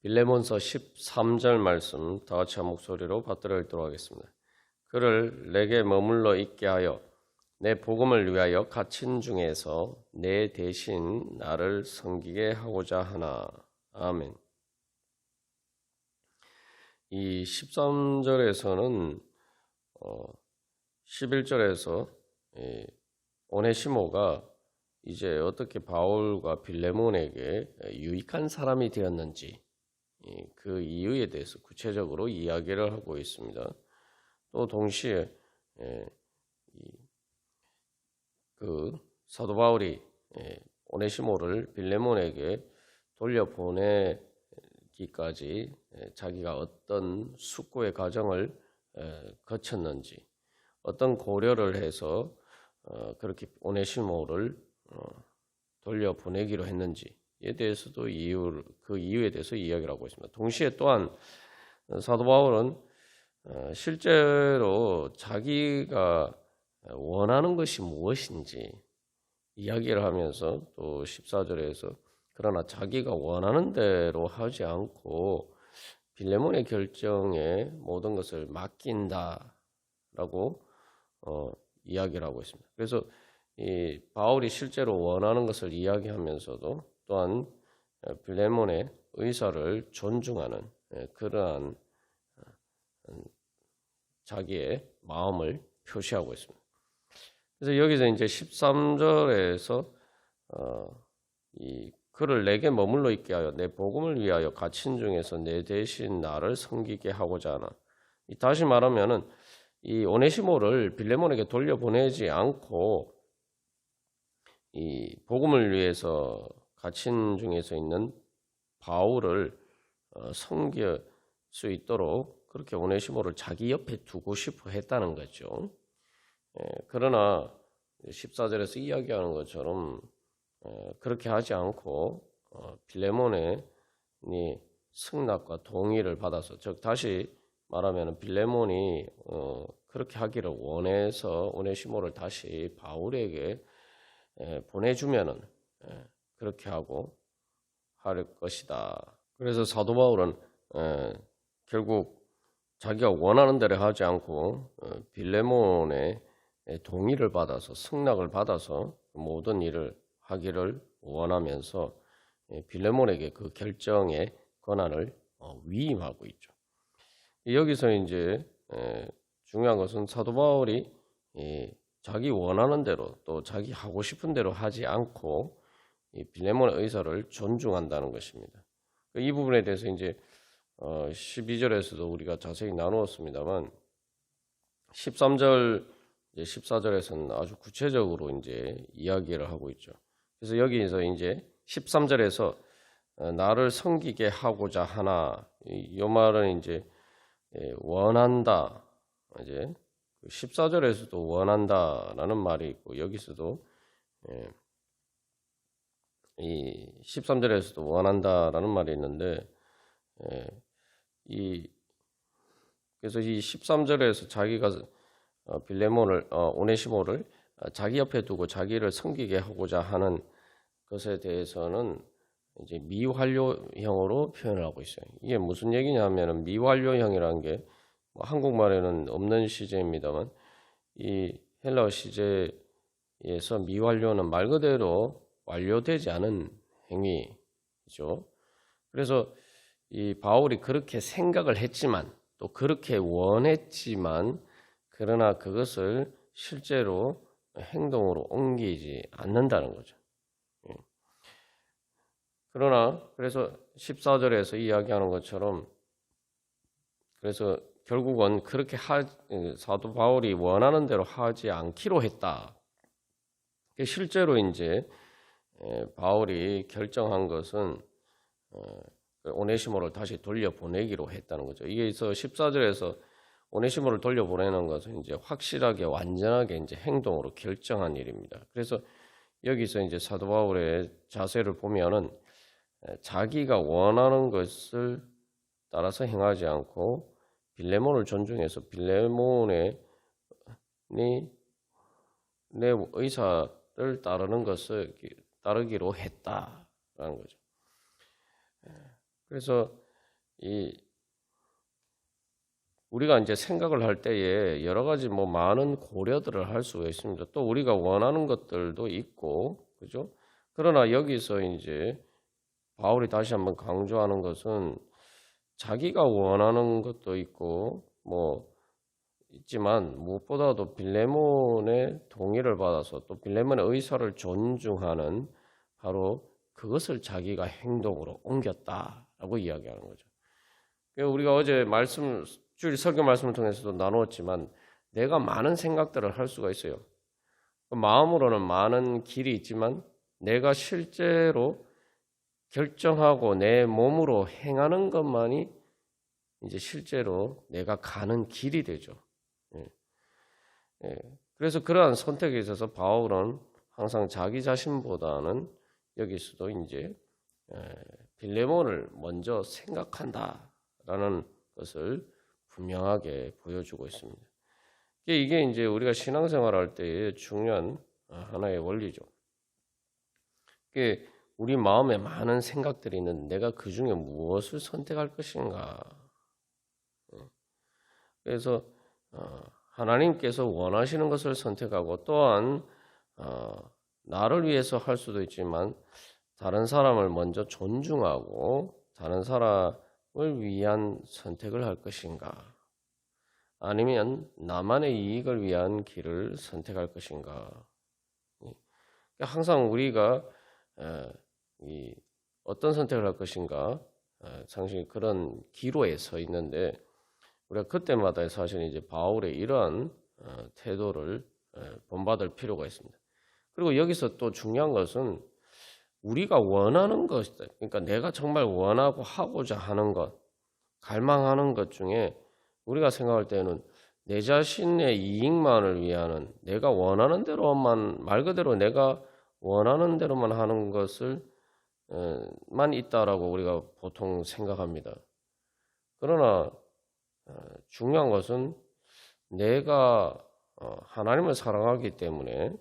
빌레몬서 13절 말씀 다 같이 한 목소리로 받들어 읽도록 하겠습니다. 그를 내게 머물러 있게 하여 내 복음을 위하여 갇힌 중에서 내 대신 나를 섬기게 하고자 하나. 아멘. 이 13절에서는 11절에서 오네시모가 이제 어떻게 바울과 빌레몬에게 유익한 사람이 되었는지 그 이유에 대해서 구체적으로 이야기를 하고 있습니다. 또 동시에 그 사도 바울이 오네시모를 빌레몬에게 돌려보내기까지 자기가 어떤 숙고의 과정을 거쳤는지, 어떤 고려를 해서 그렇게 오네시모를 돌려보내기로 했는지에 대해서도 그 이유에 대해서 이야기를 하고 있습니다. 동시에 또한 사도 바울은 실제로 자기가 원하는 것이 무엇인지 이야기를 하면서 또 14절에서 그러나 자기가 원하는 대로 하지 않고 빌레몬의 결정에 모든 것을 맡긴다라고 이야기를 하고 있습니다. 그래서 이 바울이 실제로 원하는 것을 이야기하면서도 또한 빌레몬의 의사를 존중하는 그러한 자기의 마음을 표시하고 있습니다. 그래서 여기서 이제 13절에서 이 그를 내게 머물러 있게 하여 내 복음을 위하여 갇힌 중에서 내 대신 나를 섬기게 하고자 하나. 다시 말하면은 이 오네시모를 빌레몬에게 돌려보내지 않고 이 복음을 위해서 갇힌 중에서 있는 바울을 섬길 수 있도록 그렇게 오네시모를 자기 옆에 두고 싶어 했다는 거죠. 그러나 14절에서 이야기하는 것처럼 그렇게 하지 않고 빌레몬의 승낙과 동의를 받아서, 즉 다시 말하면 빌레몬이 그렇게 하기를 원해서 오네시모를 다시 바울에게 보내주면은 그렇게 하고 할 것이다. 그래서 사도 바울은 결국 자기가 원하는 대로 하지 않고 빌레몬의 동의를 받아서 승낙을 받아서 모든 일을 하기를 원하면서 빌레몬에게 그 결정의 권한을 위임하고 있죠. 여기서 이제 중요한 것은 사도 바울이 자기 원하는 대로 또 자기 하고 싶은 대로 하지 않고 빌레몬의 의사를 존중한다는 것입니다. 이 부분에 대해서 이제 12절에서도 우리가 자세히 나누었습니다만 13절, 14절에서는 아주 구체적으로 이제 이야기를 하고 있죠. 그래서 여기서 이제 13절에서 나를 섬기게 하고자 하나, 이 말은 이제 원한다. 이제 14절에서도 원한다라는 말이 있고 여기서도 이 13절에서도 원한다라는 말이 있는데 그래서 이 13절에서 자기가 빌레몬을 오네시모를 자기 옆에 두고 자기를 섬기게 하고자 하는 것에 대해서는 이제 미완료형으로 표현을 하고 있어요. 이게 무슨 얘기냐면은 미완료형이라는 게 뭐 한국말에는 없는 시제입니다만 이 헬라어 시제에서 미완료는 말 그대로 완료되지 않은 행위죠. 그래서 이 바울이 그렇게 생각을 했지만 또 그렇게 원했지만 그러나 그것을 실제로 행동으로 옮기지 않는다는 거죠. 그러나 그래서 14절에서 이야기하는 것처럼 그래서 결국은 그렇게 사도 바울이 원하는 대로 하지 않기로 했다. 실제로 이제 바울이 결정한 것은 오네시모를 다시 돌려보내기로 했다는 거죠. 이게서 14절에서 오네시모를 돌려보내는 것은 이제 확실하게 완전하게 이제 행동으로 결정한 일입니다. 그래서 여기서 이제 사도 바울의 자세를 보면은 자기가 원하는 것을 따라서 행하지 않고 빌레몬을 존중해서 빌레몬의 내 의사를 따르는 것을 따르기로 했다라는 거죠. 그래서 이 우리가 이제 생각을 할 때에 여러 가지 뭐 많은 고려들을 할 수가 있습니다. 또 우리가 원하는 것들도 있고, 그죠? 그러나 여기서 이제 바울이 다시 한번 강조하는 것은 자기가 원하는 것도 있고, 뭐 있지만 무엇보다도 빌레몬의 동의를 받아서 또 빌레몬의 의사를 존중하는 바로 그것을 자기가 행동으로 옮겼다라고 이야기하는 거죠. 우리가 어제 주일 설교 말씀을 통해서도 나누었지만 내가 많은 생각들을 할 수가 있어요. 마음으로는 많은 길이 있지만 내가 실제로 결정하고 내 몸으로 행하는 것만이 이제 실제로 내가 가는 길이 되죠. 그래서 그러한 선택에 있어서 바울은 항상 자기 자신보다는 여기서도 이제 빌레몬을 먼저 생각한다라는 것을 분명하게 보여주고 있습니다. 이게 이제 우리가 신앙생활할 때의 중요한 하나의 원리죠. 우리 마음에 많은 생각들이 있는데 내가 그 중에 무엇을 선택할 것인가. 그래서 하나님께서 원하시는 것을 선택하고 또한 나를 위해서 할 수도 있지만 다른 사람을 먼저 존중하고 다른 사람을 위한 선택을 할 것인가 아니면 나만의 이익을 위한 길을 선택할 것인가. 항상 우리가 어떤 선택을 할 것인가 상당히 그런 기로에 서 있는데 우리가 그때마다 사실 이제 바울의 이러한 태도를 본받을 필요가 있습니다. 그리고 여기서 또 중요한 것은 우리가 원하는 것, 그러니까 내가 정말 원하고 하고자 하는 것, 갈망하는 것 중에 우리가 생각할 때는 내 자신의 이익만을 위하는 내가 원하는 대로만 말 그대로 내가 원하는 대로만 하는 것을 만 있다라고 우리가 보통 생각합니다. 그러나 중요한 것은 내가 하나님을 사랑하기 때문에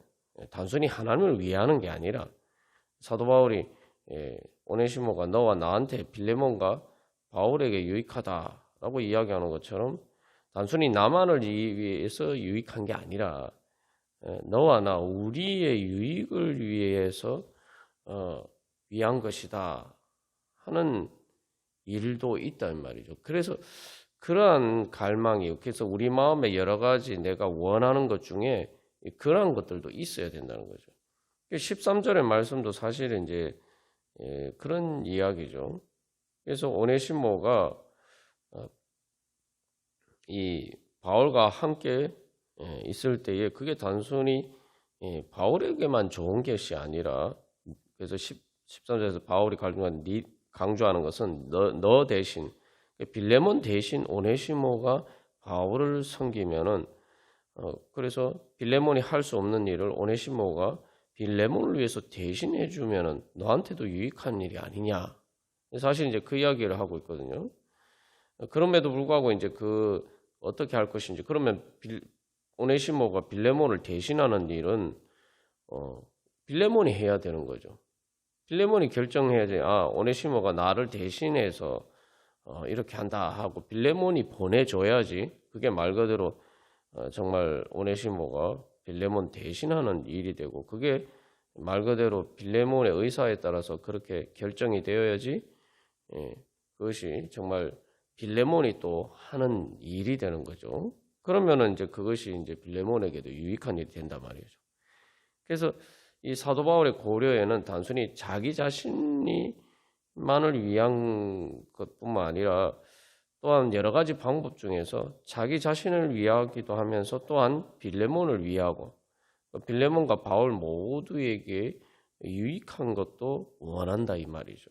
단순히 하나님을 위하는 게 아니라 사도 바울이 오네시모가 너와 나한테 빌레몬과 바울에게 유익하다라고 이야기하는 것처럼 단순히 나만을 위해서 유익한 게 아니라 너와 나 우리의 유익을 위해서 위한 것이다 하는 일도 있단 말이죠. 그래서 그러한 갈망이 그래서 우리 마음에 여러 가지 내가 원하는 것 중에 그러한 것들도 있어야 된다는 거죠. 13절의 말씀도 사실은 이제 그런 이야기죠. 그래서 오네시모가 이 바울과 함께 있을 때에 그게 단순히 바울에게만 좋은 것이 아니라 그래서 13절에서 바울이 강조하는 것은 너 대신 빌레몬 대신 오네시모가 바울을 섬기면은 그래서 빌레몬이 할 수 없는 일을 오네시모가 빌레몬을 위해서 대신해 주면은 너한테도 유익한 일이 아니냐. 사실 이제 그 이야기를 하고 있거든요. 그럼에도 불구하고 이제 어떻게 할 것인지 그러면 오네시모가 빌레몬을 대신하는 일은 빌레몬이 해야 되는 거죠. 빌레몬이 결정해야지. 오네시모가 나를 대신해서 이렇게 한다 하고 빌레몬이 보내줘야지. 그게 말 그대로 정말 오네시모가 빌레몬 대신하는 일이 되고 그게 말 그대로 빌레몬의 의사에 따라서 그렇게 결정이 되어야지 그것이 정말 빌레몬이 또 하는 일이 되는 거죠. 그러면은 이제 그것이 이제 빌레몬에게도 유익한 일이 된단 말이죠. 그래서 이 사도 바울의 고려에는 단순히 자기 자신만을 위한 것뿐만 아니라 또한 여러 가지 방법 중에서 자기 자신을 위하기도 하면서 또한 빌레몬을 위하고 빌레몬과 바울 모두에게 유익한 것도 원한다 이 말이죠.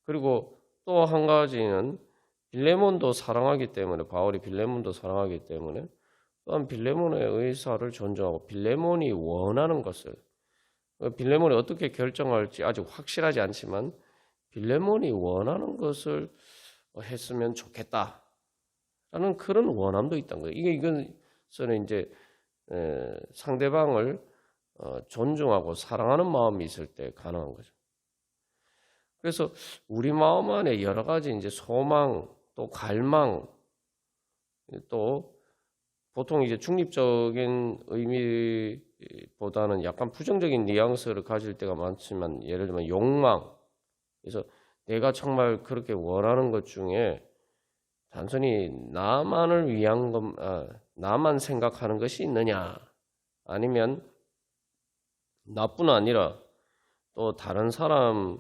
그리고 또 한 가지는 빌레몬도 사랑하기 때문에 바울이 빌레몬도 사랑하기 때문에 또한 빌레몬의 의사를 존중하고 빌레몬이 원하는 것을 빌레몬이 어떻게 결정할지 아직 확실하지 않지만 빌레몬이 원하는 것을 했으면 좋겠다라는 그런 원함도 있다는 거예요. 이것은 이제 상대방을 존중하고 사랑하는 마음이 있을 때 가능한 거죠. 그래서 우리 마음 안에 여러 가지 이제 소망, 또 갈망, 또 보통 이제 중립적인 의미보다는 약간 부정적인 뉘앙스를 가질 때가 많지만, 예를 들면 욕망. 그래서 내가 정말 그렇게 원하는 것 중에 단순히 나만을 위한 것, 나만 생각하는 것이 있느냐, 아니면 나뿐 아니라 또 다른 사람을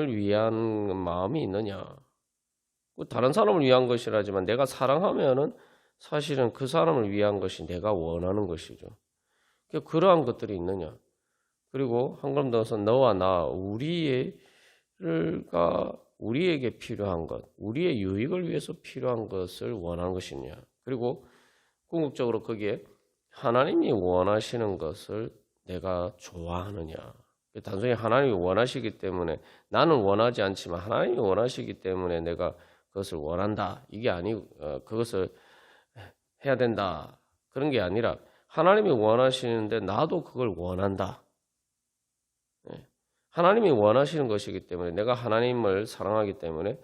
위한 마음이 있느냐. 다른 사람을 위한 것이라지만 내가 사랑하면은 사실은 그 사람을 위한 것이 내가 원하는 것이죠. 그러한 것들이 있느냐. 그리고 한 걸음 더서 너와 나, 우리에게 필요한 것, 우리의 유익을 위해서 필요한 것을 원하는 것이냐. 그리고 궁극적으로 거기에 하나님이 원하시는 것을 내가 좋아하느냐. 단순히 하나님이 원하시기 때문에, 나는 원하지 않지만 하나님이 원하시기 때문에 내가 그것을 원한다, 이게 아니고, 그것을 해야 된다, 그런 게 아니라 하나님이 원하시는데 나도 그걸 원한다. 하나님이 원하시는 것이기 때문에, 내가 하나님을 사랑하기 때문에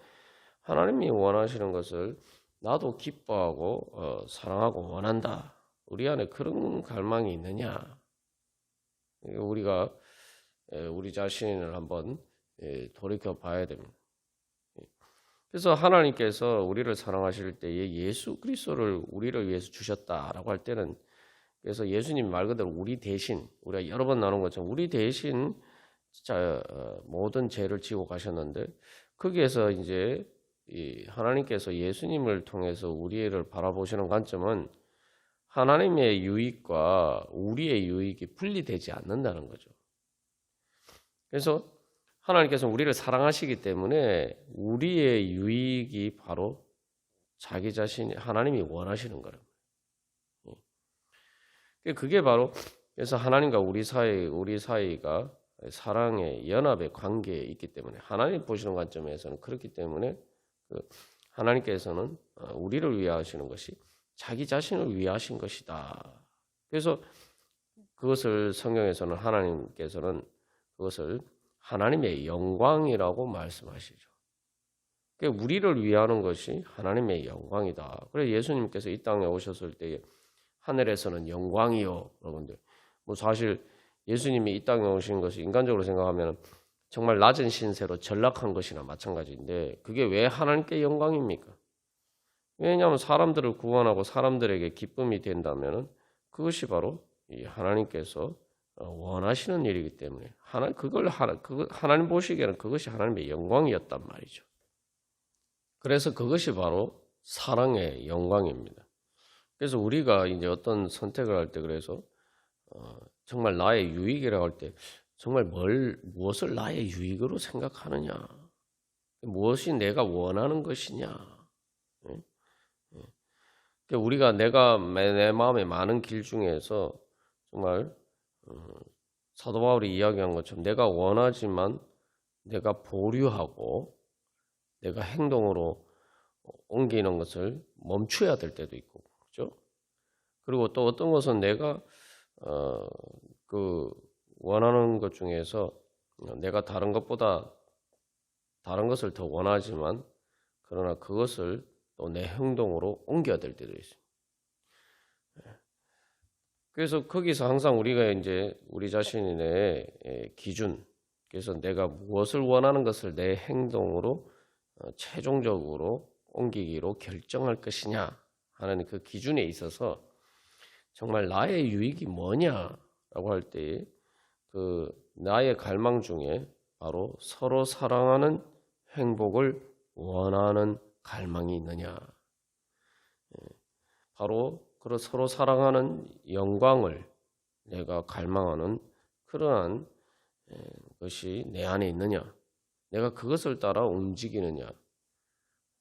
하나님이 원하시는 것을 나도 기뻐하고 사랑하고 원한다. 우리 안에 그런 갈망이 있느냐. 우리가 우리 자신을 한번 돌이켜 봐야 됩니다. 그래서 하나님께서 우리를 사랑하실 때에 예수 그리스도를 우리를 위해서 주셨다라고 할 때는, 그래서 예수님 말 그대로 우리 대신, 우리가 여러 번 나눈 것처럼 우리 대신 진짜 모든 죄를 지고 가셨는데, 거기에서 이제 하나님께서 예수님을 통해서 우리를 바라보시는 관점은 하나님의 유익과 우리의 유익이 분리되지 않는다는 거죠. 그래서 하나님께서 우리를 사랑하시기 때문에 우리의 유익이 바로 자기 자신, 하나님이 원하시는 거예요. 그게 바로, 그래서 하나님과 우리 사이가 사랑의 연합의 관계에 있기 때문에, 하나님 보시는 관점에서는 그렇기 때문에 하나님께서는 우리를 위하시는 것이 자기 자신을 위하신 것이다. 그래서 그것을 성경에서는, 하나님께서는 그것을 하나님의 영광이라고 말씀하시죠. 그러니까 우리를 위하는 것이 하나님의 영광이다. 그래서 예수님께서 이 땅에 오셨을 때에 하늘에서는 영광이요, 여러분들. 사실 예수님이 이 땅에 오신 것이 인간적으로 생각하면 정말 낮은 신세로 전락한 것이나 마찬가지인데, 그게 왜 하나님께 영광입니까? 왜냐하면 사람들을 구원하고 사람들에게 기쁨이 된다면 그것이 바로 이 하나님께서 원하시는 일이기 때문에, 하나님 보시기에는 그것이 하나님의 영광이었단 말이죠. 그래서 그것이 바로 사랑의 영광입니다. 그래서 우리가 이제 어떤 선택을 할 때, 그래서 정말 나의 유익이라고 할 때 정말 무엇을 나의 유익으로 생각하느냐, 무엇이 내가 원하는 것이냐. 우리가 내 마음에 많은 길 중에서 정말 사도 바울이 이야기한 것처럼 내가 원하지만 내가 보류하고 내가 행동으로 옮기는 것을 멈춰야 될 때도 있고, 그렇죠? 그리고 또 어떤 것은 내가 원하는 것 중에서 내가 다른 것보다 다른 것을 더 원하지만, 그러나 그것을 또 내 행동으로 옮겨야 될 때도 있습니다. 그래서 거기서 항상 우리가 이제 우리 자신의 기준, 그래서 내가 무엇을 원하는 것을 내 행동으로 최종적으로 옮기기로 결정할 것이냐 하는 그 기준에 있어서, 정말 나의 유익이 뭐냐라고 할 때 나의 갈망 중에 바로 서로 사랑하는 행복을 원하는 갈망이 있느냐, 바로 서로 사랑하는 영광을 내가 갈망하는 그러한 것이 내 안에 있느냐, 내가 그것을 따라 움직이느냐,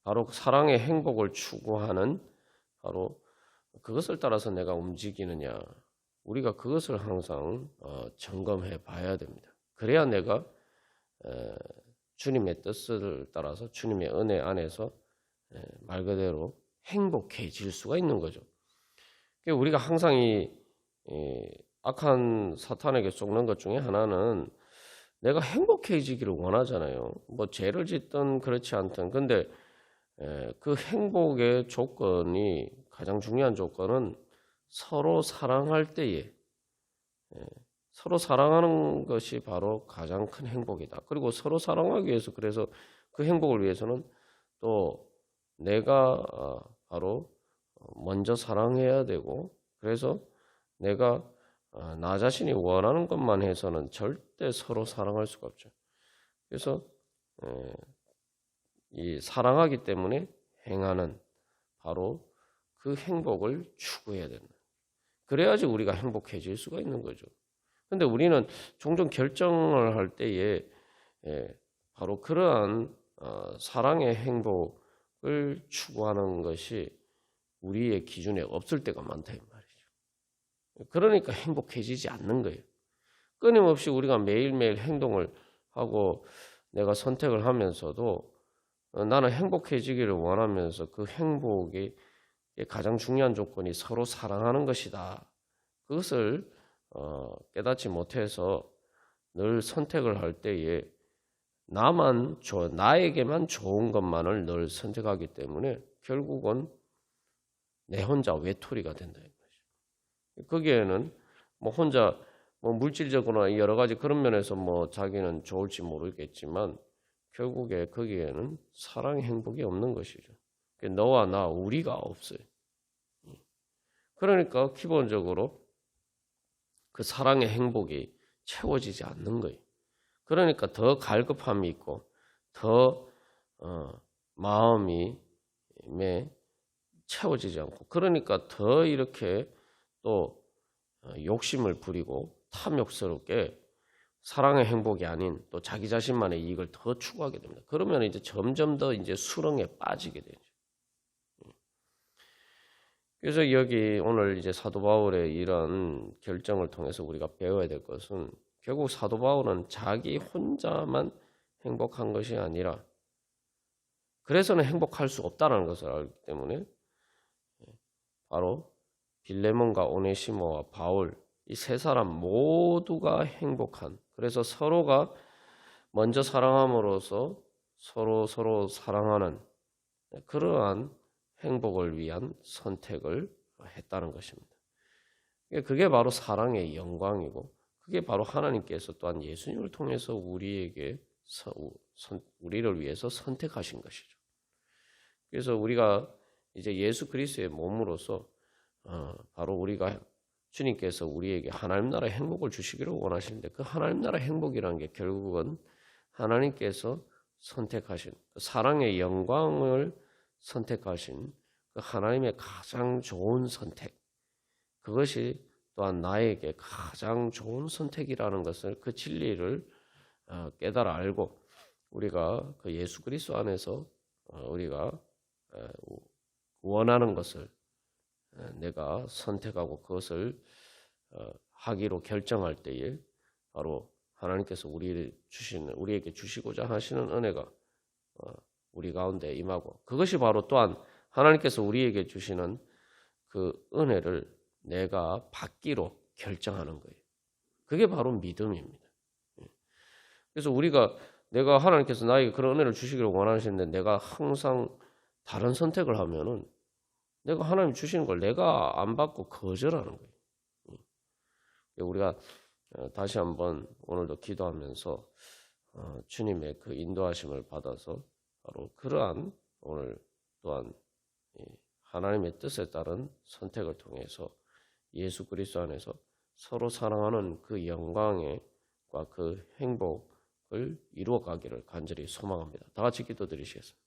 바로 사랑의 행복을 추구하는 바로 그것을 따라서 내가 움직이느냐, 우리가 그것을 항상 점검해 봐야 됩니다. 그래야 내가 주님의 뜻을 따라서 주님의 은혜 안에서 말 그대로 행복해질 수가 있는 거죠. 우리가 항상 이 악한 사탄에게 속는 것 중에 하나는 내가 행복해지기를 원하잖아요. 뭐 죄를 짓든 그렇지 않든. 근데 그 행복의 조건이 가장 중요한 조건은 서로 사랑할 때에 서로 사랑하는 것이 바로 가장 큰 행복이다. 그리고 서로 사랑하기 위해서 그래서 그 행복을 위해서는 또 내가 바로 먼저 사랑해야 되고 그래서 내가 나 자신이 원하는 것만 해서는 절대 서로 사랑할 수가 없죠. 그래서 이 사랑하기 때문에 행하는 바로 그 행복을 추구해야 된다. 그래야지 우리가 행복해질 수가 있는 거죠. 근데 우리는 종종 결정을 할 때에 바로 그러한 사랑의 행복을 추구하는 것이 우리의 기준에 없을 때가 많다 이 말이죠. 그러니까 행복해지지 않는 거예요. 끊임없이 우리가 매일매일 행동을 하고 내가 선택을 하면서도 나는 행복해지기를 원하면서 그 행복이 가장 중요한 조건이 서로 사랑하는 것이다. 그것을 깨닫지 못해서 늘 선택을 할 때에 나에게만 좋은 것만을 늘 선택하기 때문에 결국은 내 혼자 외톨이가 된다. 거기에는 뭐 혼자 뭐 물질적으로나 여러 가지 그런 면에서 뭐 자기는 좋을지 모르겠지만 결국에 거기에는 사랑의 행복이 없는 것이죠. 너와 나 우리가 없어요. 그러니까 기본적으로 그 사랑의 행복이 채워지지 않는 거예요. 그러니까 더 갈급함이 있고 더 마음이 채워지지 않고 그러니까 더 이렇게 또 욕심을 부리고 탐욕스럽게 사랑의 행복이 아닌 또 자기 자신만의 이익을 더 추구하게 됩니다. 그러면 이제 점점 더 이제 수렁에 빠지게 되죠. 그래서 여기 오늘 이제 사도 바울의 이런 결정을 통해서 우리가 배워야 될 것은 결국 사도 바울은 자기 혼자만 행복한 것이 아니라 그래서는 행복할 수 없다는 것을 알기 때문에 바로 빌레몬과 오네시모와 바울 이 세 사람 모두가 행복한 그래서 서로가 먼저 사랑함으로써 서로 사랑하는 그러한 행복을 위한 선택을 했다는 것입니다. 그게 바로 사랑의 영광이고 그게 바로 하나님께서 또한 예수님을 통해서 우리를 위해서 선택하신 것이죠. 그래서 우리가 이제 예수 그리스도의 몸으로서 바로 우리가 주님께서 우리에게 하나님 나라의 행복을 주시기를 원하시는데 그 하나님 나라의 행복이라는 게 결국은 하나님께서 선택하신 사랑의 영광을 선택하신 그 하나님의 가장 좋은 선택 그것이 또한 나에게 가장 좋은 선택이라는 것을 그 진리를 깨달아 알고 우리가 그 예수 그리스도 안에서 우리가 원하는 것을 내가 선택하고 그것을 하기로 결정할 때에 바로 하나님께서 우리에게 주시고자 하시는 은혜가 우리 가운데 임하고 그것이 바로 또한 하나님께서 우리에게 주시는 그 은혜를 내가 받기로 결정하는 거예요. 그게 바로 믿음입니다. 그래서 내가 하나님께서 나에게 그런 은혜를 주시기를 원하시는데 내가 항상 다른 선택을 하면은 내가 하나님 주시는 걸 내가 안 받고 거절하는 거예요. 우리가 다시 한번 오늘도 기도하면서 주님의 그 인도하심을 받아서 바로 그러한 오늘 또한 하나님의 뜻에 따른 선택을 통해서 예수 그리스도 안에서 서로 사랑하는 그 영광과 그 행복을 이루어가기를 간절히 소망합니다. 다 같이 기도드리시겠습니다.